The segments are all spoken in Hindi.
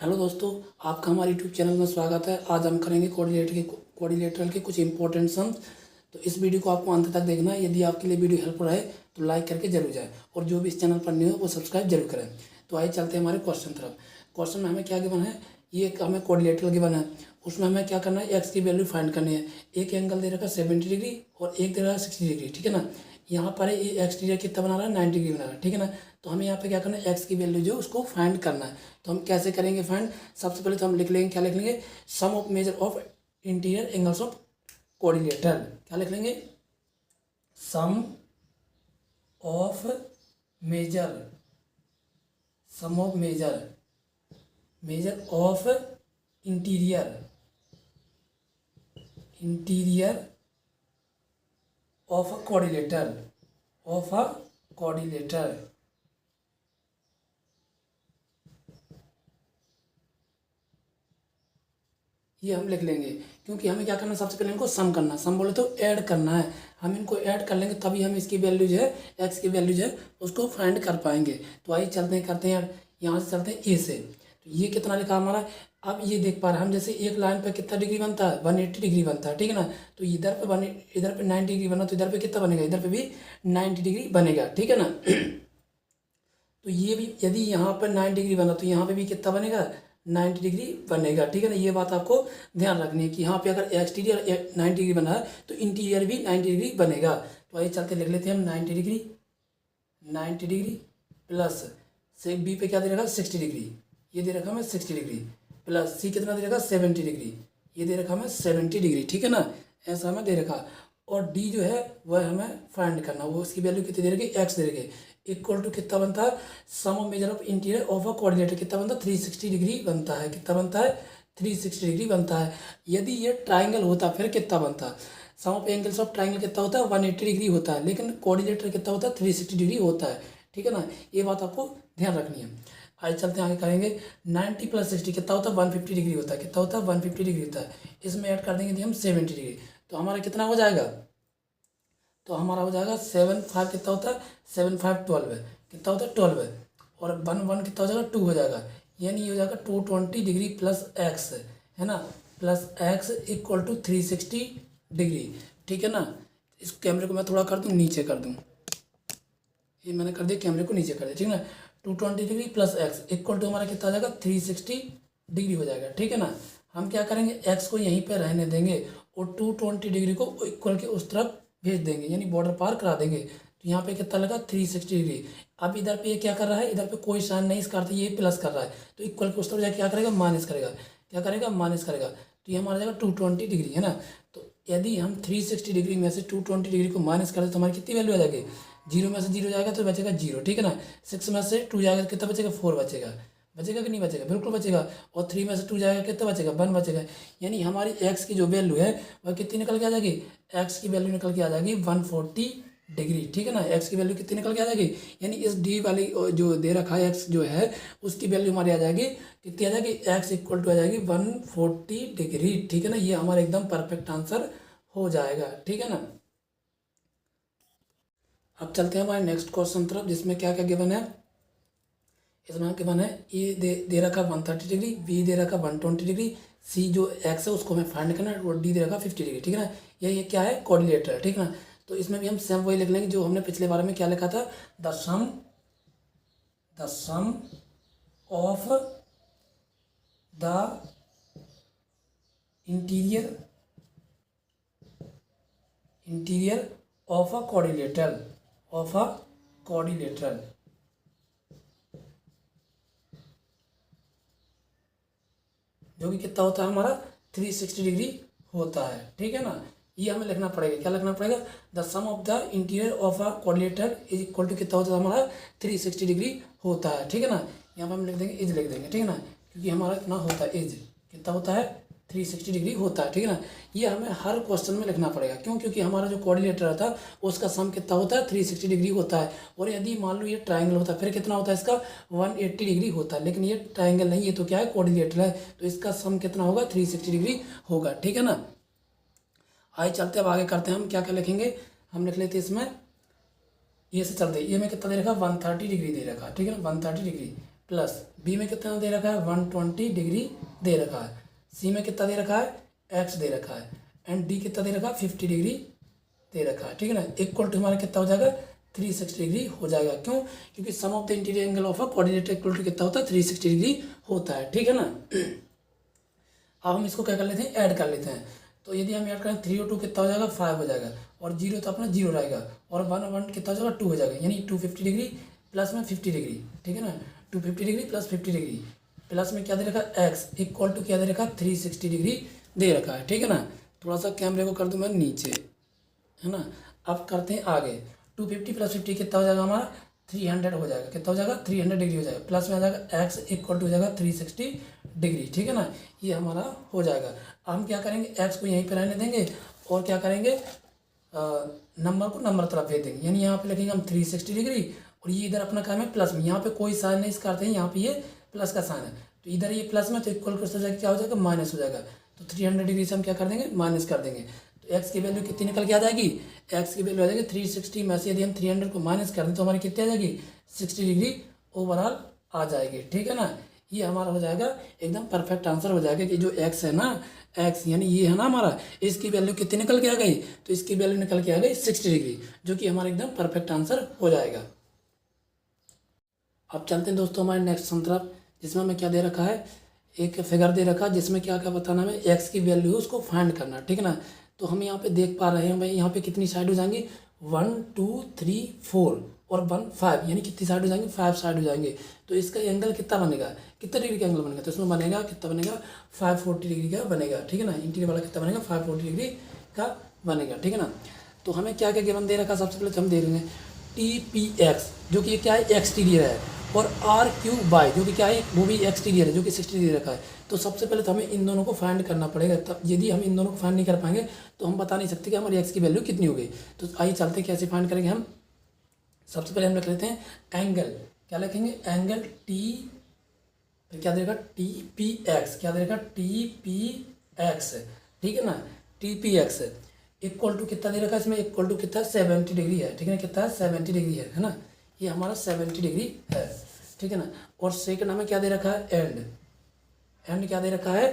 हेलो दोस्तों, आपका हमारे यूट्यूब चैनल में स्वागत है। आज हम करेंगे कोऑर्डिनेटर के कुछ इंपॉर्टेंट सम्स। तो इस वीडियो को आपको अंत तक देखना है। यदि आपके लिए वीडियो हेल्पफुल रहे तो लाइक करके जरूर जाए और जो भी इस चैनल पर न्यू हो वो सब्सक्राइब जरूर करें। तो आइए चलते हैं हमारे क्वेश्चन तरफ। क्वेश्चन में हमें क्या गिवन है, ये एक हमें कोऑर्डिनेटर गिवन है। उसमें हमें क्या करना है, एक्स की वैल्यू फाइंड करनी है। एक एंगल दे रखा है 70 डिग्री और एक दे रहा है 60 डिग्री, ठीक है ना। यहाँ पर ये एक्सटीरियर कितना बना रहा है, 90 डिग्री बना रहा है, ठीक है ना। तो हमें यहाँ पे क्या करना है, एक्स की वैल्यू जो उसको फाइंड करना है। तो हम कैसे करेंगे फाइंड, सबसे पहले तो हम लिख लेंगे, क्या लिख लेंगे, sum of major of interior angles of coordinator. क्या लिख लेंगे, sum of major major of interior of a coordinator ये हम लिख लेंगे। क्योंकि हमें क्या करना है, सबसे पहले इनको सम करना, सम बोले तो ऐड करना है। हम इनको ऐड कर लेंगे तभी हम इसकी वैल्यू जो है, एक्स की वैल्यू जो है उसको फाइंड कर पाएंगे। तो आइए चलते हैं, करते हैं। यहाँ से चलते हैं ए से। तो ये कितना लिखा हमारा, अब ये देख पा रहे हैं हम, जैसे एक लाइन पर कितना डिग्री बनता है, 180 डिग्री बनता है, ठीक है ना। तो इधर पे 90 डिग्री बना, तो इधर पे कितना बनेगा, इधर पे भी 90 डिग्री बनेगा, ठीक है ना। तो ये भी यदि यहाँ पर 90 डिग्री बना तो यहाँ पे भी कितना बनेगा, 90 डिग्री बनेगा, ठीक है ना। ये बात आपको ध्यान रखनी है कि यहाँ पे अगर एक्सटीरियर 90 डिग्री बना है तो इंटीरियर भी 90 डिग्री बनेगा। तो आइए चलते लिख लेते हैं हम, 90 डिग्री प्लस से बी पे क्या दे रखा है, 60 डिग्री, ये दे रखा हमें 60 डिग्री, प्लस सी कितना दे रखा, 70 डिग्री, ये दे रखा हमें 70 डिग्री, ठीक है ना। ऐसा हमें दे रखा। और डी जो है वह हमें फाइंड करना, वो उसकी वैल्यू कितनी दे रखी, एक्स दे रखी, इक्वल टू कितना बनता है, sum of major of interior of a coordinator कितना बनता है, 360 डिग्री बनता है। कितना बनता है, 360 डिग्री बनता है। यदि ये ट्राइंगल होता फिर कितना बनता, सम ऑफ एंगल्स ऑफ ट्राइंगल कितना होता है, 180 डिग्री होता है, लेकिन कोऑर्डिनेटर कितना होता है, 360 डिग्री होता है, ठीक है ना। ये बात आपको ध्यान रखनी है। आइए चलते हैं आगे करेंगे। 90 प्लस 60 कितना होता है, 150 डिग्री होता है। कितना होता है, 150 डिग्री होता है। इसमें ऐड कर देंगे हम 70 डिग्री, तो हमारा कितना हो जाएगा, तो हमारा हो जाएगा 7 5 कितना होता है, 7 5 12 है, कितना होता है 12 है। और 1 1 कितना हो जाएगा, 2 हो जाएगा। यानी ये हो जाएगा 220 डिग्री प्लस एक्स, है ना, plus x equal to 360 degree, ठीक है ना। इस कैमरे को मैं थोड़ा कर दूँ, नीचे कर दूँ, ये मैंने कर दिया, कैमरे को नीचे कर दिया, ठीक है ना। 220 degree plus x equal to हमारा कितना आ जाएगा, 360 डिग्री हो जाएगा, ठीक है ना। हम क्या करेंगे, एक्स को यहीं पे रहने देंगे और 220 डिग्री को इक्वल के उस तरफ भेज देंगे, यानी बॉर्डर पार करा देंगे। तो यहाँ पे कितना लगा, 360 डिग्री। अब इधर पे ये क्या कर रहा है, इधर पे कोई साइन नहीं, इसका अर्थ ये प्लस कर रहा है, तो इक्वल के उस तरफ जाके क्या करेगा, माइनस करेगा। क्या करेगा, माइनस करेगा। तो ये हमारा जाएगा 220 डिग्री, है ना। तो यदि हम 360 डिग्री में से 220 डिग्री को माइनस करें तो हमारी कितनी वैल्यू आ जाएगी, 0 में से 0 जाएगा तो बचेगा 0, ठीक है ना। 6 में से 2 जाएगा तो कितना बचेगा, 4 बचेगा। बचेगा कि नहीं बचेगा, बिल्कुल बचेगा। और 3 में से 2 जाएगा कितना बचेगा, 1 बचेगा। यानी हमारी एक्स की जो वैल्यू है वह कितनी निकल के आ जाएगी, एक्स की वैल्यू निकल के आ जाएगी 140 डिग्री, ठीक है ना। एक्स की वैल्यू कितनी निकल के आ जाएगी, यानी इस डी वाली जो दे रखा है एक्स जो है उसकी वैल्यू हमारी आ जाएगी, कितनी आ जाएगी, एक्स इक्वल टू आ जाएगी 140 डिग्री, ठीक है ना। ये हमारा एकदम परफेक्ट आंसर हो जाएगा, ठीक है ना। अब चलते हैं हमारे नेक्स्ट क्वेश्चन तरफ, जिसमें क्या क्या गिवन है। इसमें गिवन है ए दे रखा 130 डिग्री, बी दे रखा 120 डिग्री, सी जो एक्स है उसको हमें फाइंड करना है, और डी दे रखा 50 डिग्री, ठीक है ना। ये क्या है, कोऑर्डिनेटर है, ठीक है ना। तो इसमें भी हम सेम वही लिख लेंगे जो हमने पिछले बार में क्या लिखा था, the sum of the interior of a coordinator जो कि कितना होता है हमारा, 360 डिग्री होता है, ठीक है ना। ये हमें लिखना पड़ेगा, क्या लिखना पड़ेगा, the sum of the interior of a coordinator is equal to कितना होता है हमारा, 360 डिग्री होता है, ठीक है ना। यहाँ पर हम लिख देंगे इज, लिख देंगे, ठीक है ना, क्योंकि हमारा कितना होता है, इज कितना होता है, 360 डिग्री होता है, ठीक है ना। ये हमें हर क्वेश्चन में लिखना पड़ेगा, क्यों, क्योंकि हमारा जो कोऑर्डिनेटर था उसका सम कितना होता है, 360 डिग्री होता है। और यदि मान लो ये ट्राइंगल होता है फिर कितना होता है इसका, 180 डिग्री होता है। लेकिन ये ट्राइंगल नहीं है तो क्या है, कोऑर्डिनेटर है, तो इसका सम कितना होगा, 360 डिग्री होगा, ठीक है ना। आइए चलते अब आगे करते हैं, हम क्या क्या लिखेंगे, हम लिख लेते हैं इसमें, ये से चलते, ये में कितना दे रखा, 130 डिग्री दे रखा, ठीक है ना, 130 डिग्री प्लस बी में कितना दे रखा है 120 डिग्री दे रखा है, सी में कितना दे रखा है एक्स दे रखा है, एंड डी कितना दे रखा है 50 डिग्री दे रखा है। ठीक है ना, इक्वल टू हमारा कितना हो जाएगा 360 डिग्री हो जाएगा। क्यों? क्योंकि sum of the interior angle of a coordinate equal to कितना होता है 360 डिग्री होता है। ठीक है ना। अब हम इसको क्या कर लेते हैं, ऐड कर लेते हैं। तो यदि हम ऐड करें 3 और 2 कितना हो जाएगा 5 हो जाएगा, और 0 तो अपना 0 रहेगा, और 1 और 1 कितना हो जाएगा 2 हो जाएगा, यानी 250 डिग्री प्लस में 50 डिग्री। ठीक है ना, 250 डिग्री प्लस 50 डिग्री प्लस में क्या दे रखा है एक्स इक्वल टू क्या दे रखा है 360 डिग्री दे रखा है। ठीक है ना, थोड़ा सा कैमरे को कर दूँ मैं नीचे, है ना। अब करते हैं आगे, 250 प्लस 50 कितना हो जाएगा हमारा 300 हो जाएगा, कितना हो जाएगा 300 डिग्री हो जाएगा, प्लस में आ जाएगा एक्स इक्वल टू हो जाएगा 360 डिग्री। ठीक है ना, ये हमारा हो जाएगा। अब हम क्या करेंगे, एक्स को यहीं पर रहने देंगे और क्या करेंगे नंबर को नंबर तरफ भेज देंगे, यानी यहाँ पे लिखेंगे हम 360 डिग्री, और ये इधर अपना काम है प्लस में, यहाँ पे कोई साइन नहीं करते हैं, यहाँ पे ये प्लस का साइन है, तो इधर ये प्लस में तो इक्वल कर जाएगा क्या हो जाएगा माइनस हो जाएगा, तो 300 डिग्री से हम क्या कर देंगे माइनस कर देंगे, तो एक्स की वैल्यू कितनी निकल के आ जाएगी, एक्स की वैल्यू आ जाएगी 360 में से यदि हम 300 को माइनस कर दें तो हमारी कितनी आ जाएगी 60 डिग्री ओवरऑल आ जाएगी। ठीक है ना, ये हमारा हो जाएगा एकदम परफेक्ट आंसर हो जाएगा कि जो एक्स है ना, एक्स यानी ये है ना हमारा, इसकी वैल्यू कितनी निकल के आ गई, तो इसकी वैल्यू निकल के आ गई 60 डिग्री, जो कि हमारा एकदम परफेक्ट आंसर हो जाएगा। अब चलते हैं दोस्तों हमारे नेक्स्ट सम तरफ, जिसमें हमें क्या दे रखा है, एक फिगर दे रखा है जिसमें क्या क्या बताना है, एक्स की वैल्यू उसको फाइंड करना। ठीक है ना, तो हम यहाँ पे देख पा रहे हैं भाई, यहाँ पे कितनी साइड हो जाएंगी 1 2 3 4 और 1 5, यानी कितनी साइड हो जाएंगे 5 साइड हो जाएंगे। तो इसका एंगल कितना बनेगा, कितना डिग्री का एंगल बनेगा, तो इसमें बनेगा कितना बनेगा 540 डिग्री का बनेगा। ठीक है ना, इंटीरियर वाला कितना बनेगा 540 डिग्री का बनेगा। ठीक है ना, तो हमें क्या क्या गिवन दे रखा है, सबसे पहले तो हम दे देंगे TPX जो कि क्या है एक्सटीरियर है, और RQY जो कि क्या है वो भी एक्सटीरियर है जो कि 60 डिग्री रखा है। तो सबसे पहले तो हमें इन दोनों को फाइंड करना पड़ेगा, तब यदि हम इन दोनों को फाइंड नहीं कर पाएंगे तो हम बता नहीं सकते कि हमारी एक्स की वैल्यू कितनी हो गई। तो आइए चलते कैसे फाइंड करेंगे हम। सबसे पहले हम लिख लेते हैं एंगल, क्या लिखेंगे एंगल T, फिर क्या देगा TPX, क्या देगा TPX। ठीक है ना, TPX इक्वल टू कितना दे रखा है इसमें, इक्वल टू कितना 70 डिग्री है। ठीक है ना, कितना है 70 डिग्री है ना, ये हमारा 70 डिग्री है। ठीक है ना, और सेकंड हमें क्या दे रखा है एंड, एंड क्या दे रखा है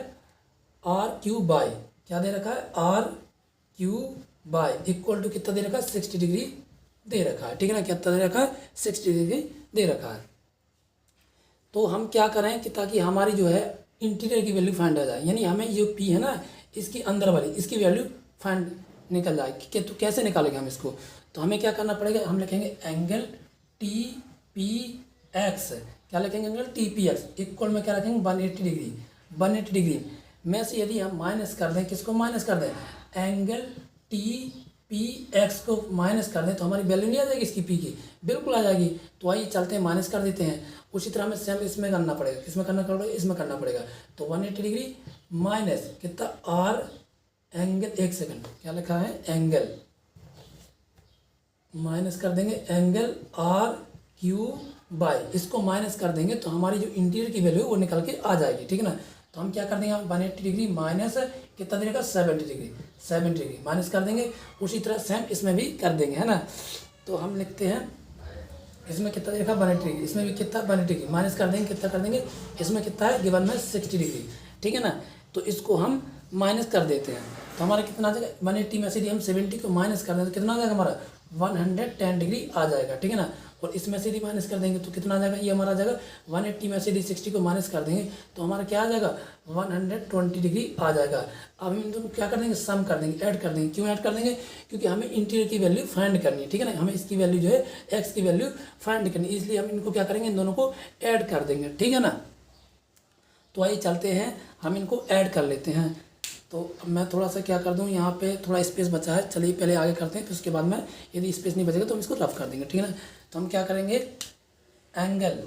RQY, क्या दे रखा है RQY इक्वल टू कितना दे रखा है 60 डिग्री दे रखा है। ठीक है ना, कितना दे रखा है 60 डिग्री दे रखा है। तो हम क्या करें कि ताकि हमारी जो है इंटीरियर की वैल्यू फाइंड आ जाए, यानी हमें जो P है ना इसकी अंदर वाली इसकी वैल्यू फाइंड निकल जाए कि तो कैसे निकालेंगे हम इसको, तो हमें क्या करना पड़ेगा, हम लिखेंगे एंगल TPX, क्या लिखेंगे एंगल TPX इक्वल में क्या रखेंगे 180 डिग्री, 180 डिग्री में से यदि हम माइनस कर दें, किसको माइनस कर दें एंगल TPX को माइनस कर दें तो हमारी वैल्यू नहीं आ जाएगी इसकी P की, बिल्कुल आ जाएगी। तो आइए चलते हैं माइनस कर देते हैं। उसी तरह हमें सेम इसमें करना पड़ेगा, किसमें करना पड़ेगा इसमें करना पड़ेगा। तो 180 डिग्री माइनस कितना R एंगल, एक सेकंड क्या लिखा है एंगल, माइनस कर देंगे एंगल RQY, इसको माइनस कर देंगे तो हमारी जो इंटीरियर की वैल्यू वो निकल के आ जाएगी। ठीक है ना, तो हम क्या कर देंगे 180 डिग्री माइनस कितना देगा 70 डिग्री, 70 डिग्री माइनस कर देंगे। उसी तरह सेम इसमें भी कर देंगे, है ना। तो हम लिखते हैं इसमें कितना देखा 180 डिग्री, इसमें भी कितना 180 डिग्री माइनस कर देंगे, कितना कर देंगे इसमें कितना है गिवन में 60 डिग्री। ठीक है ना, तो इसको हम माइनस कर देते हैं तो हमारा कितना आ जाएगा 180 में से यदि हम 70 को माइनस कर दें तो कितना आ जाएगा हमारा 110 डिग्री आ जाएगा। ठीक है ना, और इसमें से यदि माइनस कर देंगे तो कितना आ जाएगा, ये हमारा आ जाएगा 180 में से यदि 60 को माइनस कर देंगे तो हमारा क्या आ जाएगा 120 डिग्री आ जाएगा। अब हम इन दोनों क्या कर देंगे सम कर देंगे, ऐड कर देंगे। क्यों ऐड कर देंगे, क्योंकि हमें इंटीरियर की वैल्यू फाइंड करनी है। ठीक है ना, हमें इसकी वैल्यू जो है एक्स की वैल्यू फाइंड करनी है, इसलिए हम इनको क्या करेंगे इन दोनों को ऐड कर देंगे। ठीक है ना, तो आइए चलते हैं हम इनको ऐड कर लेते हैं। तो अब मैं थोड़ा सा क्या कर दूं, यहाँ पे थोड़ा स्पेस बचा है, चलिए पहले आगे करते हैं फिर उसके बाद में यदि स्पेस नहीं बचेगा तो हम इसको रफ कर देंगे। ठीक है ना, तो हम क्या करेंगे एंगल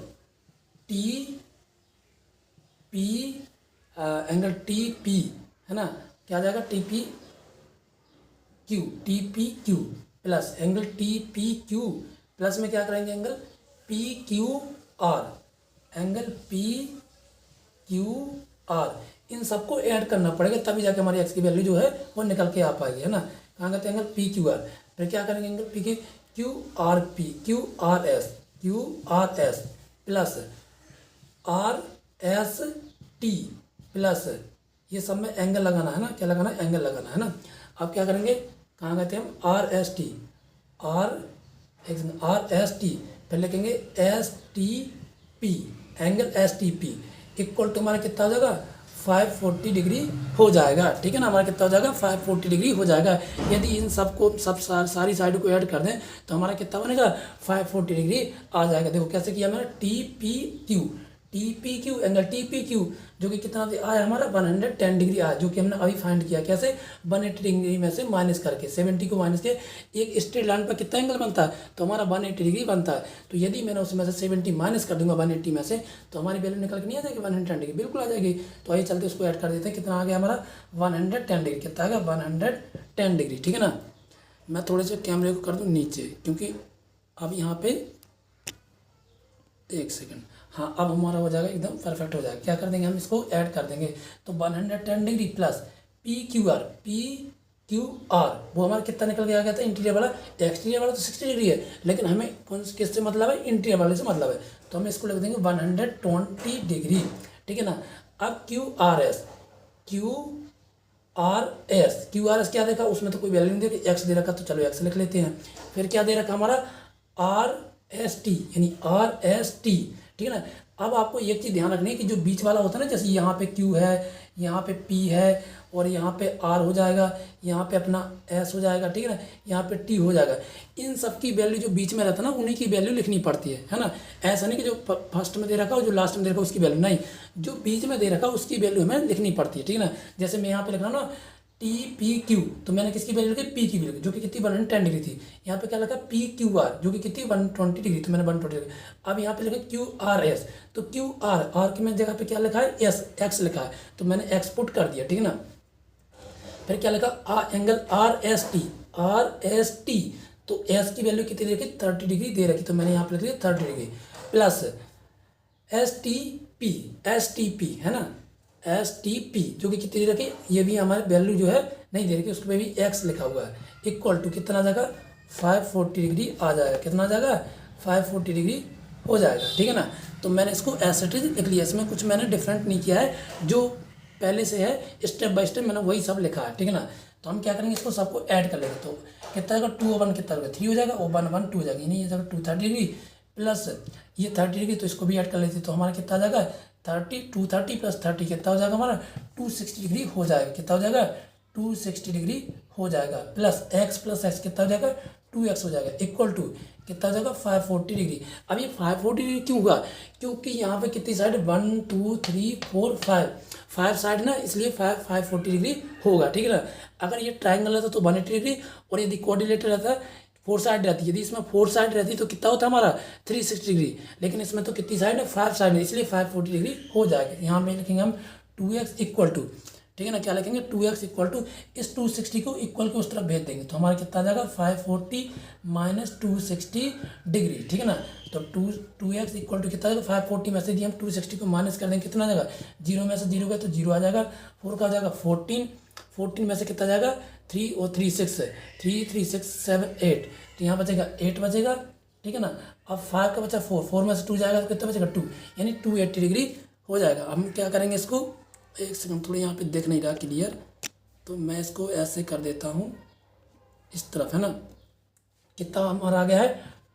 एंगल TP है ना, क्या आ जाएगा TPQ plus angle TPQ plus में क्या करेंगे एंगल PQR, एंगल PQR, इन सबको ऐड करना पड़ेगा तभी जाके हमारी एक्स की वैल्यू जो है वो निकल के आ पाएगी, है ना। कहाँ कहते हैं एंगल PQR, फिर क्या करेंगे angle QRS plus are S T plus, ये सब में एंगल लगाना है ना, क्या लगाना है, एंगल लगाना है ना। अब क्या करेंगे, कहाँ गए थे हम, R S T, R S T, फिर लिखेंगे S T P, angle S T P equal to हमारा कितना हो जाएगा, 540 डिग्री हो जाएगा। ठीक है ना, हमारा कितना हो जाएगा, 540 डिग्री हो जाएगा। यदि इन सबको सारी साइड को ऐड कर दें तो हमारा कितना बनेगा, 540 डिग्री आ जाएगा। देखो कैसे किया मैंने, T P Q, T P Q angle T P Q जो कि कितना आया हमारा 110 डिग्री आया, जो कि हमने अभी फाइंड किया। कैसे, 180 डिग्री में से माइनस करके 70 को माइनस के एक स्ट्रेट लाइन पर कितना एंगल बनता है, तो हमारा 180 डिग्री बनता है। तो यदि मैंने उसमें से 70 माइनस कर दूंगा 180 में से, तो हमारी वैल्यू निकल के नहीं आ जाएगी 110 डिग्री, बिल्कुल आ जाएगी। तो आइए चलते उसको ऐड कर देते हैं, कितना आ गया हमारा 110 डिग्री, कितना आ गया 110 डिग्री। ठीक है ना, मैं थोड़े से कैमरे को कर दूँ नीचे, क्योंकि अब यहाँ पे एक सेकंड, हाँ अब हमारा हो जाएगा एकदम परफेक्ट हो जाएगा। क्या कर देंगे हम, इसको ऐड कर देंगे। तो 110 degree plus P Q R, वो हमारा कितना निकल के आ गया था, इंटीरियर वाला। एक्सटीरियर वाला तो 60 डिग्री है, लेकिन हमें कौन किससे मतलब है, इंटीरियर वाले से मतलब है। तो हम इसको लिख देंगे 120 डिग्री। ठीक है ना, अब क्यू आर एस क्या देखा, उसमें तो कोई वैल्यू नहीं देखी, एक्स दे रखा, तो चलो एक्स लिख लेते हैं। फिर क्या दे रखा हमारा, आर एस टी, यानी आर एस टी। ठीक है ना, अब आपको एक चीज़ ध्यान रखनी है कि जो बीच वाला होता है ना, जैसे यहाँ पे Q है, यहाँ पे P है, और यहाँ पे R हो जाएगा, यहाँ पे अपना S हो जाएगा। ठीक है ना, यहाँ पे T हो जाएगा। इन सब की वैल्यू जो बीच में रहता है ना, उन्हीं की वैल्यू लिखनी पड़ती है ना। ऐसा नहीं कि जो फर्स्ट में दे रखा हो, जो लास्ट में दे रखा उसकी वैल्यू नहीं, जो बीच में दे रखा उसकी वैल्यू हमें लिखनी पड़ती है। ठीक है ना, जैसे मैं यहाँ पे लिख रहा हूँ ना टी पी क्यू, तो मैंने किसकी वैल्यू लिखी, पी की वैल्यू, जो कि कितनी 110 डिग्री थी। यहाँ पे क्या लिखा, पी क्यू आर, जो कि कितनी 120 डिग्री, तो मैंने 120 डिग्री। अब यहाँ पे लिखा क्यू आर एस, तो क्यू आर की मैं जगह पे क्या लिखा है, एस एक्स लिखा है, तो मैंने एक्स पुट कर दिया। ठीक है ना, फिर क्या लिखा, एंगल आर एस टी, तो एस की वैल्यू कितनी दे रखी, 30 डिग्री दे रखी, तो मैंने यहाँ पे लिख दिया 30 degree plus S T P है ना, एस टी पी जो कि कितनी दे रखी, ये भी हमारी वैल्यू जो है नहीं दे रखी, उसमें भी एक्स लिखा हुआ है, इक्वल टू कितना आ जाएगा, 540 डिग्री आ जाएगा। कितना आ जाएगा, 540 डिग्री हो जाएगा। ठीक है ना, तो मैंने इसको एज इट इज लिख लिया, इसमें कुछ मैंने डिफरेंट नहीं किया है, जो पहले से है स्टेप बाय स्टेप मैंने वही सब लिखा है। ठीक है ना, तो हम क्या करेंगे, इसको सबको ऐड कर लेंगे। तो कितना आएगा, 2/1 कितना होगा, 3 हो जाएगा, 1/1 2 हो जाएगा, नहीं ये जाएगा 230 डिग्री प्लस ये 30 डिग्री, तो इसको भी ऐड कर लेते हैं। तो हमारा कितना आ जाएगा, 230 प्लस 30 कितना हो जाएगा हमारा, 260 डिग्री हो जाएगा। कितना हो जाएगा, 260 डिग्री हो जाएगा प्लस एक्स कितना हो जाएगा, 2x हो जाएगा, इक्वल टू कितना हो जाएगा, 540 डिग्री। अब ये 540 डिग्री क्यों हुआ, क्योंकि यहाँ पे कितनी साइड, 1 2 3 4 5 साइड ना, इसलिए 540 डिग्री होगा। ठीक है ना, अगर ये ट्राइंगल रहता तो 180 डिग्री, और यदि कोऑर्डिनेटर रहता 4 साइड रहती, यदि इसमें 4 साइड रहती तो कितना होता हमारा 360 डिग्री, लेकिन इसमें तो कितनी साइड है, 5 साइड है, इसलिए 540 डिग्री हो जाएगा। यहाँ पे लिखेंगे हम 2x इक्वल टू, ठीक है ना, क्या लिखेंगे, 2x इक्वल टू, इस 260 को इक्वल के उस तरफ भेज देंगे, तो हमारा कितना आ जाएगा, 540 माइनस 260 डिग्री। ठीक है ना, तो 2x इक्वल टू कितना आ जाएगा, 540 में से यदि हम 260 को माइनस कर देंगे कितना आ जाएगा, 0 में से 0 गया तो 0 आ जाएगा, 4 का आ जाएगा 14 में से कितना आ जाएगा, 3 और 3 6 है, 3 3 6 7 8, तो यहाँ बचेगा 8 बचेगा। ठीक है ना, अब 5 का बचा 4 में से 2 जाएगा तो कितना बचेगा 2, यानी 280 डिग्री हो जाएगा। हम क्या करेंगे, इसको एक सेकंड, थोड़ी यहाँ पे देख नहीं रहा क्लियर, तो मैं इसको ऐसे कर देता हूँ इस तरफ, है ना, कितना हमारा आ गया है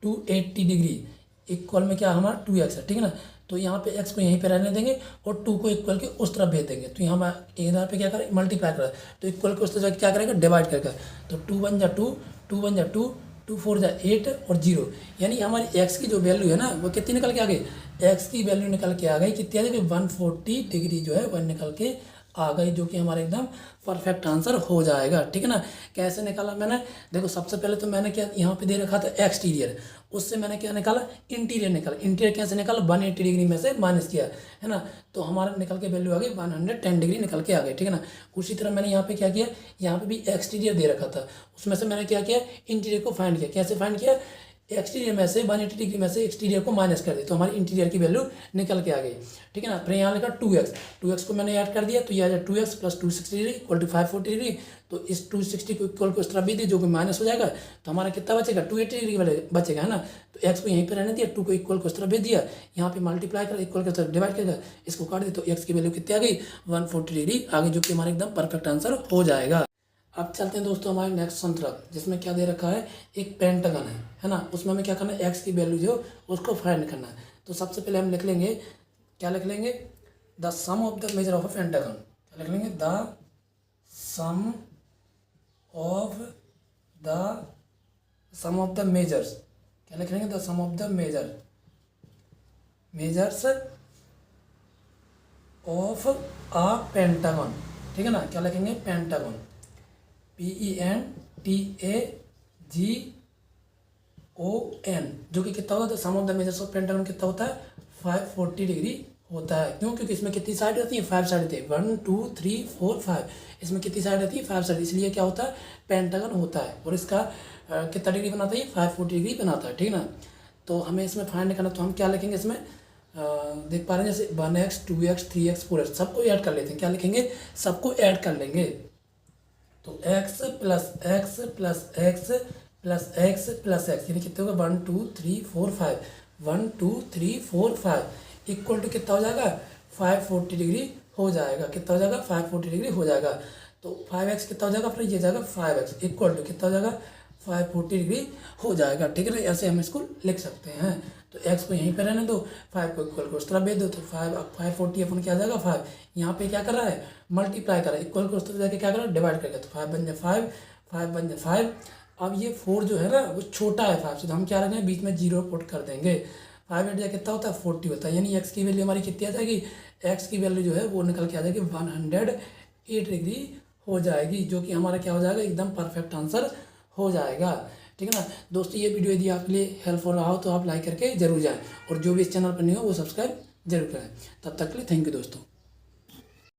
280 डिग्री, इक्वल में क्या हमारा 2x है। ठीक है ना, तो यहाँ पे x को यहीं पे रहने देंगे और 2 को इक्वल के उस तरफ भेज देंगे, तो यहाँ इधर पे क्या करें, मल्टीप्लाई करें, तो इक्वल के उस तरफ क्या करेंगे, डिवाइड करके, तो 2 1 जा 2, 2 1 जा 2, 2 4 जा 8 और 0, यानी हमारी x की जो वैल्यू है ना वो कितनी निकल के आ गई, x की वैल्यू निकल के आ गई कितनी आ गई, 140 डिग्री जो है वह निकल के आ गई, जो कि हमारा एकदम परफेक्ट आंसर हो जाएगा। ठीक है ना, कैसे निकाला मैंने, देखो सबसे पहले तो मैंने क्या यहाँ पे दे रखा था एक्सटीरियर, उससे मैंने क्या निकाला, इंटीरियर निकाला। इंटीरियर कैसे निकाला, 180 डिग्री में से माइनस किया, है ना, तो हमारा निकल के वैल्यू आ गई 110 डिग्री निकल के आ गई। ठीक है ना, उसी तरह मैंने यहाँ पे क्या किया, यहाँ पे भी एक्सटीरियर दे रखा था, उसमें से मैंने क्या किया, इंटीरियर को फाइंड किया। कैसे फाइंड किया, एक्सटीरियर में से 180 डिग्री में से एक्सटीरियर को माइनस कर दे तो हमारी इंटीरियर की वैल्यू निकल के आ गई। ठीक है ना। फिर यहाँ लिखा 2x को मैंने ऐड कर दिया तो ये आ जाए 2x plus 260 degree equal to 540 degree. तो इस 260 को इक्वल को इस तरफ भी दी जो कि माइनस हो जाएगा तो हमारा कितना बचेगा 280 डिग्री वाले बचेगा है ना। तो x को यहीं पर रहने दिया, 2 को इक्वल को इस तरफ भेज दिया, यहाँ पे मल्टीप्लाई कर इक्वल के तरफ डिवाइड कर इसको काट दिया तो x की वैल्यू कितनी आ गई 140 डिग्री आ गई, जो कि हमारा एकदम परफेक्ट आंसर हो जाएगा। अब चलते हैं दोस्तों हमारे नेक्स्ट सम तरफ, जिसमें क्या दे रखा है, एक पेंटागन है ना। उसमें हमें क्या करना है, एक्स की वैल्यू जो उसको फाइंड करना है। तो सबसे पहले हम लिख लेंगे, क्या लिख लेंगे, the sum of the measure of a pentagon. क्या लिख लेंगे, the sum of the measures. क्या लिख लेंगे, the sum of the measures of a pentagon. ठीक है ना। क्या लिखेंगे, पेंटागन, PENTAGON, जो कि कितना होता है, sum of the measures of pentagon कितना होता है 540 डिग्री होता है। क्यों, क्योंकि इसमें कितनी साइड रहती है, 5 साइड रहती है, 1 2 3 4 5, इसमें कितनी साइड रहती है 5 साइड, इसलिए क्या होता है पेंटागन होता है। और इसका कितना डिग्री बनाता है, 540 डिग्री बनाता है। ठीक है ना। तो हमें इसमें फाइंड करना, तो हम क्या लिखेंगे इसमें, देख पा रहे हैं जैसे 1x 2x 3x 4x सबको ऐड कर लेते हैं। क्या लिखेंगे, सबको ऐड कर लेंगे। तो x plus x plus x plus x plus x यानी कितने होगा 1 2 3 4 5, 1 2 3 4 5 इक्वल टू कितना हो जाएगा 540 डिग्री हो जाएगा। कितना हो जाएगा 540 डिग्री हो जाएगा। तो 5x कितना हो जाएगा, फिर ये जाएगा 5x इक्वल टू कितना हो जाएगा 540 डिग्री हो जाएगा। ठीक है ना। ऐसे हम इसको लिख सकते हैं। तो x को यहीं पर रहने दो, 5 को इक्वल को उस तरफ भेज दो, तो 540 अपन क्या आ जाएगा 5, यहाँ पे क्या कर रहा है मल्टीप्लाई कर रहा है, इक्वल को उस तरफ जाके क्या कर रहा है डिवाइड करके, तो 5 बन जाए 5, 5 बन जाए 5। अब ये 4 जो है ना वो छोटा है 5 से, तो हम क्या रखेंगे बीच में 0 पुट कर देंगे। 5 8 कितना होता है 40 होता है, यानी x की वैल्यू हमारी कितनी आ जाएगी, x की वैल्यू जो है वो निकल के आ जाएगी 108 डिग्री हो जाएगी, जो कि हमारा क्या हो जाएगा एकदम परफेक्ट आंसर हो जाएगा। ठीक है ना दोस्तों। ये वीडियो यदि आपके लिए हेल्पफुल रहा हो तो आप लाइक करके जरूर जाएं, और जो भी इस चैनल पर नहीं हो वो सब्सक्राइब जरूर करें। तब तक के लिए थैंक यू दोस्तों।